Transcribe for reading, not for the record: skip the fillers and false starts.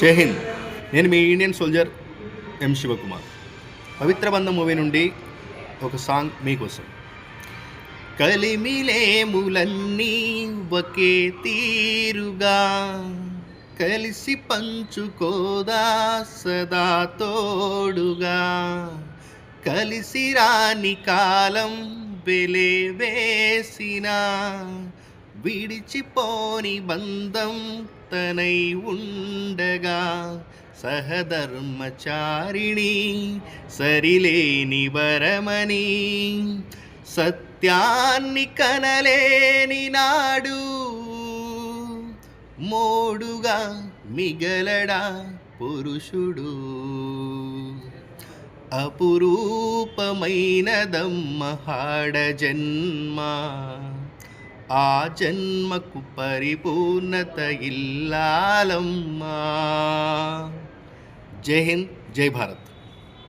జై హింద్. నేను మీ Indian soldier ఎం శివకుమార్. పవిత్ర బంధం మూవీ నుండి ఒక సాంగ్ మీకోసం. కలిమిలేములన్నీ ఒకే తీరుగా కలిసి పంచుకోదా సదా తోడుగా, కలిసి రాని కాలం వెలే వేసిన విడిచిపోని బంధం తనై ఉండగా, సహధర్మచారిణి సరిలేని వరమని సత్యాన్ని కనలేని నాడు మోడుగా మిగలడా పురుషుడు. అపురూపమైనదమ్మ హాడ జన్మ, ఆ జన్మకు పరిపూర్ణత ఇల్లాలమ్మా. జై హింద్, జై భారత్.